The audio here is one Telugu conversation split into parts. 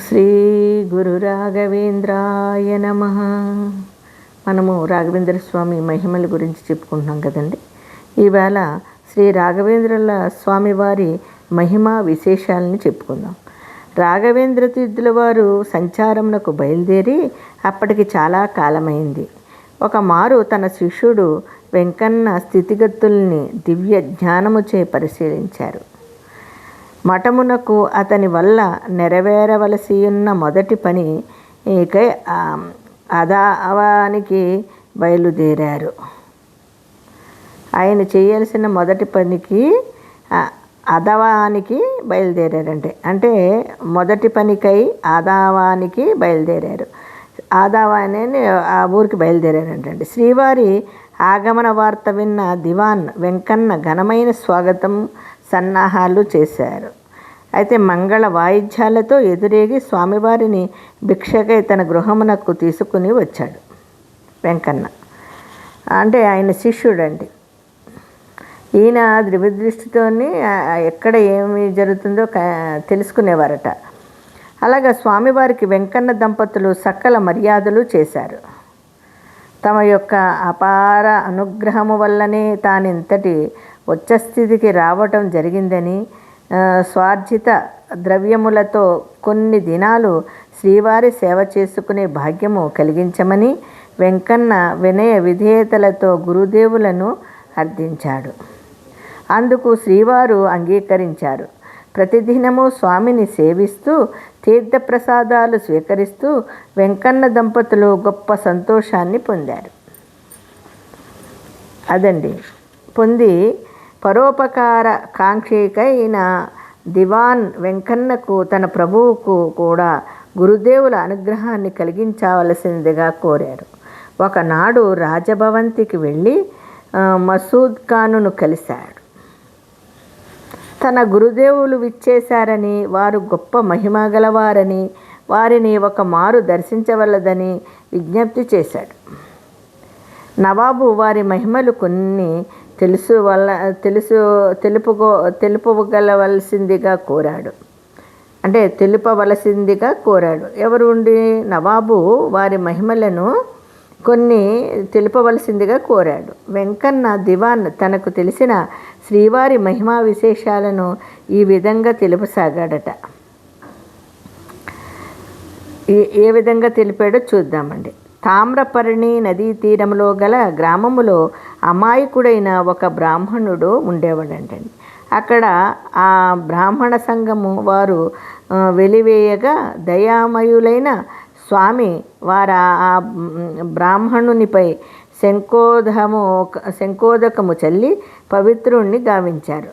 శ్రీ గురు రాఘవేంద్రాయ నమః. మనము రాఘవేంద్ర స్వామి మహిమల గురించి చెప్పుకుంటున్నాం కదండి. ఈవేళ శ్రీ రాఘవేంద్రుల స్వామి వారి మహిమ విశేషాలని చెప్పుకుందాం. రాఘవేంద్ర తీర్థుల వారు సంచారమునకు బయలుదేరి అప్పటికి చాలా కాలమైంది. ఒక మారు తన శిష్యుడు వెంకన్న స్థితిగతుల్ని దివ్య జ్ఞానముచే పరిశీలించారు. మఠమునకు అతని వల్ల నెరవేరవలసి ఉన్న మొదటి పని అదావానికి బయలుదేరారు. ఆయన చేయాల్సిన మొదటి పనికి అదవానికి బయలుదేరారంటే అంటే మొదటి పనికై ఆదావానికి బయలుదేరారు. ఆదావాని ఆ ఊరికి బయలుదేరారంటండి. శ్రీవారి ఆగమన వార్త విన్న దివాన్ వెంకన్న ఘనమైన స్వాగతం సన్నాహాలు చేశారు. అయితే మంగళ వాయిద్యాలతో ఎదురేగి స్వామివారిని భిక్షకై తన గృహమునకు తీసుకుని వచ్చాడు. వెంకన్న అంటే ఆయన శిష్యుడండి. ఈయన ద్రివిదృష్టితోని ఎక్కడ ఏమి జరుగుతుందో తెలుసుకునేవారట. అలాగా స్వామివారికి వెంకన్న దంపతులు సకల మర్యాదలు చేశారు. తమ యొక్క అపార అనుగ్రహము వల్లనే తానింతటి ఉచ్చస్థితికి రావటం జరిగిందని, స్వార్జిత ద్రవ్యములతో కొన్ని దినాలు శ్రీవారి సేవ చేసుకునే భాగ్యము కలిగించమని వెంకన్న వినయ విధేయతలతో గురుదేవులను అర్థించాడు. అందుకు శ్రీవారు అంగీకరించారు. ప్రతిదినము స్వామిని సేవిస్తూ తీర్థప్రసాదాలు స్వీకరిస్తూ వెంకన్న దంపతులు గొప్ప సంతోషాన్ని పొందారు. అదండి పొంది పరోపకార కాంక్షికైన దివాన్ వెంకన్నకు తన ప్రభువుకు కూడా గురుదేవుల అనుగ్రహాన్ని కలిగించవలసిందిగా కోరారు. ఒకనాడు రాజభవంతికి వెళ్ళి మసూద్ ఖానును కలిశాడు. తన గురుదేవులు విచ్చేశారని, వారు గొప్ప మహిమ గలవారని, వారిని ఒక మారు దర్శించవలదని విజ్ఞప్తి చేశాడు. నవాబు వారి మహిమలు కొన్ని తెలుపవలసిందిగా కోరాడు. ఎవరు ఉండి నవాబు వారి మహిమలను కొన్ని తెలుపవలసిందిగా కోరాడు. వెంకన్న దివాన్ తనకు తెలిసిన శ్రీవారి మహిమా విశేషాలను ఈ విధంగా తెలుపసాగాడట. ఏ విధంగా తెలిపాడో చూద్దామండి. తామ్రపర్ణి నదీ తీరంలో గల గ్రామములో అమాయకుడైన ఒక బ్రాహ్మణుడు ఉండేవాడంటండి. అక్కడ ఆ బ్రాహ్మణ సంఘము వారు వెలివేయగా దయామయులైన స్వామి వారు ఆ బ్రాహ్మణునిపై శంఖోదకము చల్లి పవిత్రుణ్ణి గావించారు.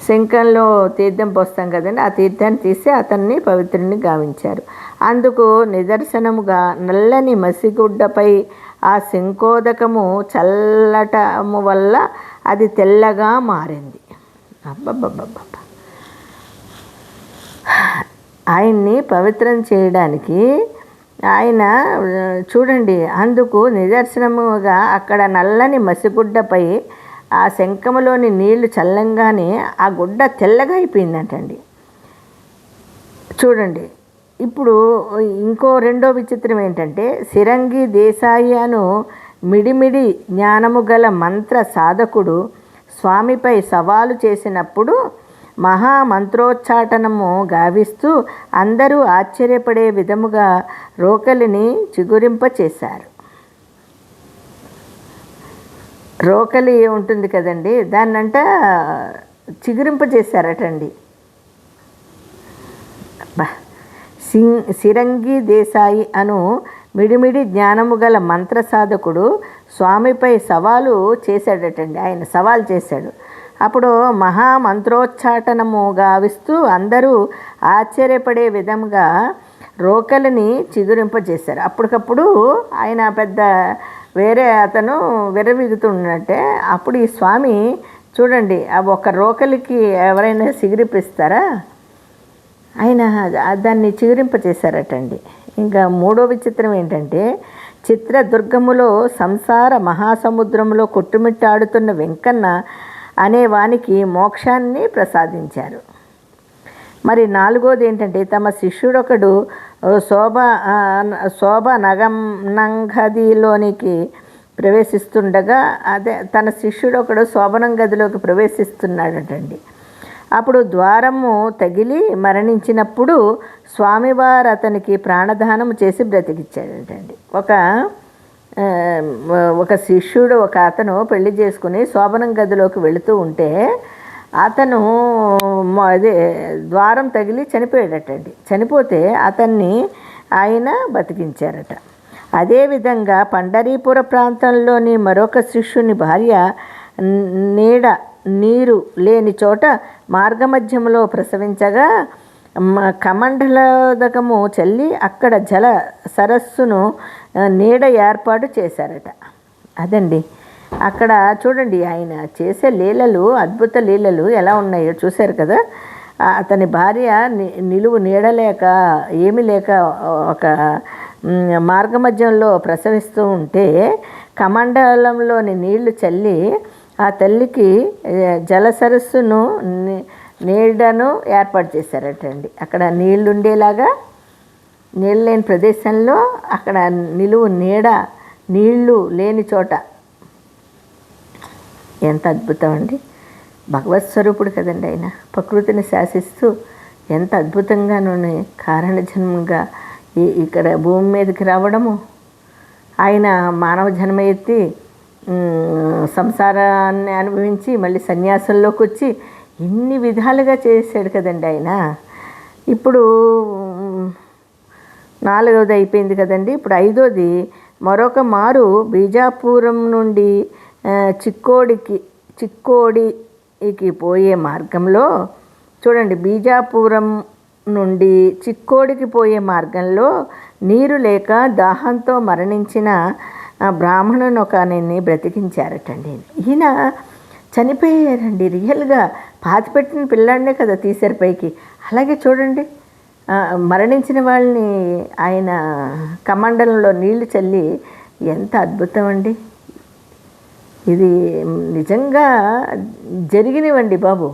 శంఖంలో తీర్థం పోస్తాం కదండి, ఆ తీర్థాన్ని తీసి అతన్ని పవిత్రుని గావించారు. అందుకు నిదర్శనముగా నల్లని మసిగుడ్డపై ఆ శంఖోదకము చల్లటము వల్ల అది తెల్లగా మారింది. అబ్బబ్బబ్బబ్బ! ఆయన్ని పవిత్రం చేయడానికి ఆయన చూడండి, అందుకు నిదర్శనముగా అక్కడ నల్లని మసిగుడ్డపై ఆ శంఖములోని నీళ్లు చల్లంగానే ఆ గుడ్డ తెల్లగా అయిపోయిందంటండి. చూడండి, ఇప్పుడు ఇంకో రెండో విచిత్రం ఏంటంటే, సిరంగి దేశాయి అను మిడిమిడి జ్ఞానము గల మంత్ర సాధకుడు స్వామిపై సవాలు చేసినప్పుడు మహామంత్రోచ్చాటనము గావిస్తూ అందరూ ఆశ్చర్యపడే విధముగా రోకలిని చిగురింపచేశారు. రోకలి ఉంటుంది కదండి, దాన్నంట చిగురింపచేశారటండి. సిరంగి దేశాయి అను మిడిమిడి జ్ఞానము గల మంత్ర సాధకుడు స్వామిపై సవాలు చేశాడటండి. ఆయన సవాల్ చేశాడు. అప్పుడు మహామంత్రోచ్చాటనము గావిస్తూ అందరూ ఆశ్చర్యపడే విధంగా రోకలిని చిగురింపజేశారు. అప్పటికప్పుడు ఆయన పెద్ద వేరే అతను విర్రవీగుతున్నట్టే. అప్పుడు ఈ స్వామి చూడండి, ఆ ఒక రోకలికి ఎవరైనా చిగురిపిస్తారా? ఆయన దాన్ని చిగురింపచేశారటండి. ఇంకా మూడో విచిత్రం ఏంటంటే, చిత్రదుర్గములో సంసార మహాసముద్రంలో కొట్టుమిట్టాడుతున్న వెంకన్న అనేవానికి మోక్షాన్ని ప్రసాదించారు. మరి నాలుగోది ఏంటంటే, తమ శిష్యుడొకడు శోభ నంగదిలోనికి ప్రవేశిస్తుండగా, అదే తన శిష్యుడు ఒకడు శోభనం గదిలోకి ప్రవేశిస్తున్నాడటండి. అప్పుడు ద్వారము తగిలి మరణించినప్పుడు స్వామివారు అతనికి ప్రాణదానం చేసి బ్రతికిచ్చాడటండి. ఒక శిష్యుడు ఒక అతను పెళ్లి చేసుకుని శోభనం గదిలోకి వెళుతూ ఉంటే అతను ద్వారం తగిలి చనిపోయాడటండి. చనిపోతే అతన్ని ఆయన బతికించారట. అదేవిధంగా పండరీపుర ప్రాంతంలోని మరొక శిష్యుని భార్య నీరు లేని చోట మార్గమధ్యంలో ప్రసవించగా కమండలోదకము చల్లి అక్కడ జల సరస్సును నీడ ఏర్పాటు చేశారట. అదండి అక్కడ చూడండి, ఆయన చేసే లీలలు, అద్భుత లీలలు ఎలా ఉన్నాయో చూశారు కదా. అతని భార్య నిలువు నీడలేక ఏమీ లేక ఒక మార్గమధ్యంలో ప్రసవిస్తూ ఉంటే కమండలంలోని నీళ్లు చల్లి ఆ తల్లికి జల సరస్సును నీడను ఏర్పాటు చేశారటండి. అక్కడ నీళ్లు ఉండేలాగా, నీళ్ళు లేని ప్రదేశంలో అక్కడ నిలువు నీళ్లు లేని చోట. ఎంత అద్భుతం అండి! భగవత్ స్వరూపుడు కదండి ఆయన. ప్రకృతిని శాసిస్తూ ఎంత అద్భుతంగానూ కారణ జన్మంగా ఇక్కడ భూమి మీదకి రావడము, ఆయన మానవ జన్మ ఎత్తి సంసారాన్ని అనుభవించి మళ్ళీ సన్యాసంలోకి వచ్చి ఇన్ని విధాలుగా చేశాడు కదండి ఆయన. ఇప్పుడు 4వది అయిపోయింది కదండి. ఇప్పుడు 5వది, మరొక మారు బీజాపురం నుండి చిక్కోడికి పోయే మార్గంలో చూడండి, బీజాపురం నుండి చిక్కోడికి పోయే మార్గంలో నీరు లేక దాహంతో మరణించిన బ్రాహ్మణుని ఒకరిని బ్రతికించారటండి. ఈయన చనిపోయారండి. రియల్గా పాతిపెట్టిన పిల్లాడినే కదా తీశారు పైకి. అలాగే చూడండి, మరణించిన వాళ్ళని ఆయన కమండలంలో నీళ్లు చల్లి, ఎంత అద్భుతం అండి! ఇది నిజంగా జరిగినవండి బాబు.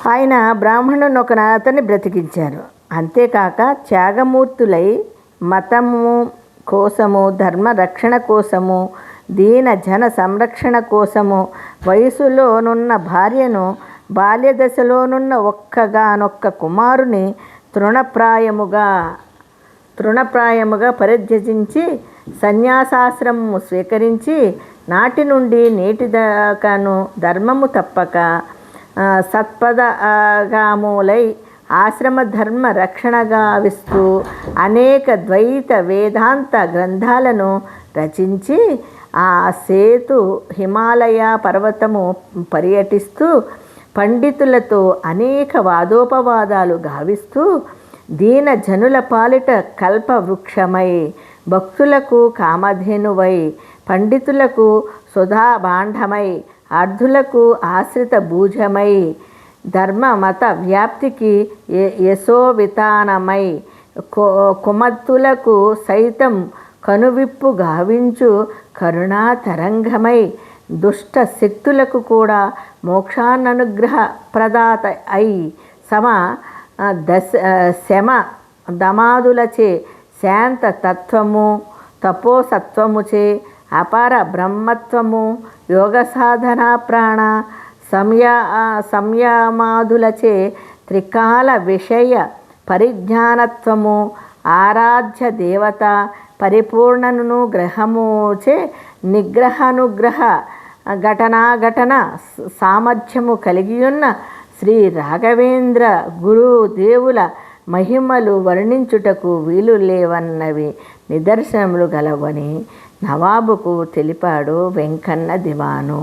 ఆయన బ్రాహ్మణుని ఒక అతన్ని బ్రతికించారు. అంతేకాక త్యాగమూర్తులై మతము కోసము, ధర్మ రక్షణ కోసము, దీన జన సంరక్షణ కోసము వయసులోనున్న భార్యను బాల్యదశలోనున్న ఒక్కగానొక్క కుమారుని తృణప్రాయముగా పరిత్యజించి సన్యాసాశ్రమము స్వీకరించి నాటి నుండి నేటి దాకాను ధర్మము తప్పక సత్పదగాములై ఆశ్రమ ధర్మ రక్షణ గావిస్తూ అనేక ద్వైత వేదాంత గ్రంథాలను రచించి ఆ సేతు హిమాలయ పర్వతము పర్యటిస్తూ పండితులతో అనేక వాదోపవాదాలు గావిస్తూ దీన జనుల పాలిట కల్పవృక్షమై, భక్తులకు కామధేనువై, పండితులకు సుధాభాండమై, అర్ధులకు ఆశ్రిత భూజమై, ధర్మ మత వ్యాప్తికి యశోవితానమై, కుమత్తులకు సైతం కనువిప్పు గావించు కరుణా తరంగమై, దుష్ట శక్తులకు కూడా మోక్షానుగ్రహ ప్రదాత అయి శమ దమాదులచే శాంత తత్వము తపోసత్వముచే అపార బ్రహ్మత్వము యోగ సాధన ప్రాణ సంయమాదులచే త్రికాల విషయ పరిజ్ఞానత్వము ఆరాధ్య దేవత పరిపూర్ణను గ్రహముచే నిగ్రహానుగ్రహ ఘటన సామర్థ్యము కలిగియున్న శ్రీ రాఘవేంద్ర గురుదేవుల మహిమలు వర్ణించుటకు వీలు లేవన్నవి నిదర్శనములు గలవని నవాబుకు తెలిపాడు వెంకన్న దివాను.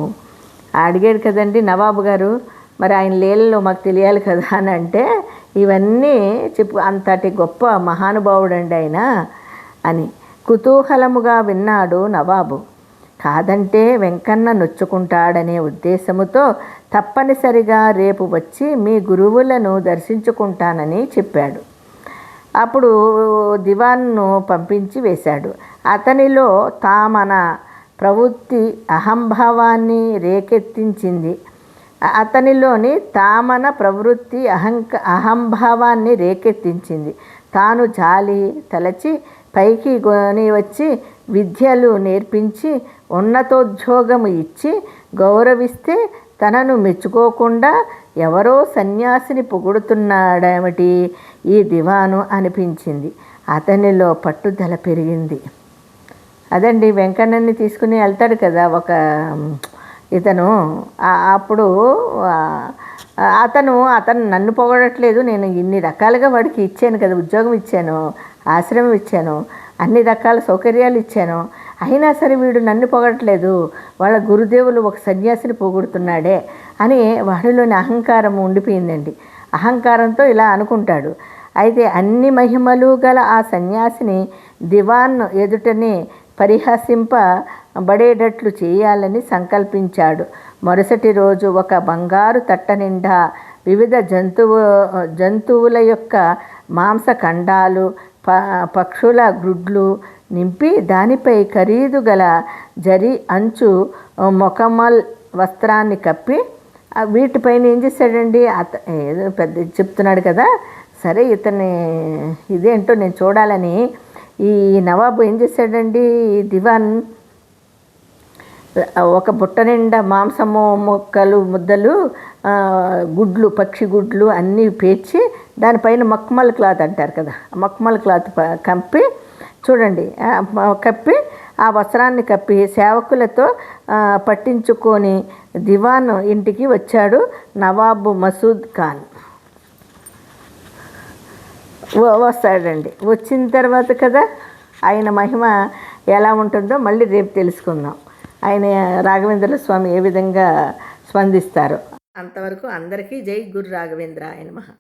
అడిగాడు కదండి నవాబు గారు, మరి ఆయన లీలలో మాకు తెలియాలి కదా అని అంటే, ఇవన్నీ అంతటి గొప్ప మహానుభావుడండి ఆయన అని కుతూహలముగా విన్నాడు నవాబు. కాదంటే వెంకన్న నొచ్చుకుంటాడనే ఉద్దేశముతో తప్పనిసరిగా రేపు వచ్చి మీ గురువులను దర్శించుకుంటానని చెప్పాడు. అప్పుడు దివాన్ను పంపించి వేశాడు. అతనిలో తామన ప్రవృత్తి అహంభావాన్ని రేకెత్తించింది. అతనిలోని తామన ప్రవృత్తి అహంభావాన్ని రేకెత్తించింది. తాను జాలి తలచి పైకి కొని వచ్చి విద్యలు నేర్పించి ఉన్నతోద్యోగము ఇచ్చి గౌరవిస్తే తనను మెచ్చుకోకుండా ఎవరో సన్యాసిని పొగుడుతున్నాడేమిటి ఈ దివాను అనిపించింది. అతనిలో పట్టుదల పెరిగింది. అదండి, వెంకన్నని తీసుకుని వెళ్తాడు కదా ఒక ఇతను. అప్పుడు అతను నన్ను పొగడట్లేదు, నేను ఇన్ని రకాలుగా వాడికి ఇచ్చాను కదా, ఉద్యోగం ఇచ్చాను, ఆశ్రమం ఇచ్చాను, అన్ని రకాల సౌకర్యాలు ఇచ్చాను, అయినా సరే వీడు నన్ను పొగడట్లేదు, వాళ్ళ గురుదేవులు ఒక సన్యాసిని పొగుడుతున్నాడే అని వాడిలోని అహంకారం ఉండిపోయిందండి. అహంకారంతో ఇలా అనుకుంటాడు. అయితే అన్ని మహిమలు గల ఆ సన్యాసిని దివాన్ ఎదుటనే పరిహసింపబడేటట్లు చేయాలని సంకల్పించాడు. మరుసటి రోజు ఒక బంగారు తట్ట నిండా వివిధ జంతువుల యొక్క మాంసఖండాలు, పక్షుల గ్రుడ్లు నింపి దానిపై ఖరీదు గల జరి అంచు మొకమల్ వస్త్రాన్ని కప్పి వీటిపైన ఏం చేశాడండి, ఏదో పెద్ద చెప్తున్నాడు కదా, సరే ఇతన్ని ఇదేంటో నేను చూడాలని ఈ నవాబు ఏం చేశాడండి, ఈ దివాన్ ఒక బుట్ట నిండా మాంసము ముద్దలు, గుడ్లు, పక్షి గుడ్లు అన్నీ పేర్చి దానిపైన మక్మల్ క్లాత్ అంటారు కదా, మక్మల్ క్లాత్ కప్పి చూడండి, కప్పి ఆ వస్త్రాన్ని కప్పి సేవకులతో పట్టించుకొని దివాన్ ఇంటికి వచ్చాడు నవాబు మసూద్ ఖాన్. వస్తాడండి. వచ్చిన తర్వాత కదా ఆయన మహిమ ఎలా ఉంటుందో మళ్ళీ రేపు తెలుసుకుందాం. ఆయన రాఘవేంద్ర స్వామి ఏ విధంగా స్పందిస్తారు. అంతవరకు అందరికీ జై గురు రాఘవేంద్ర ఆయన మహా.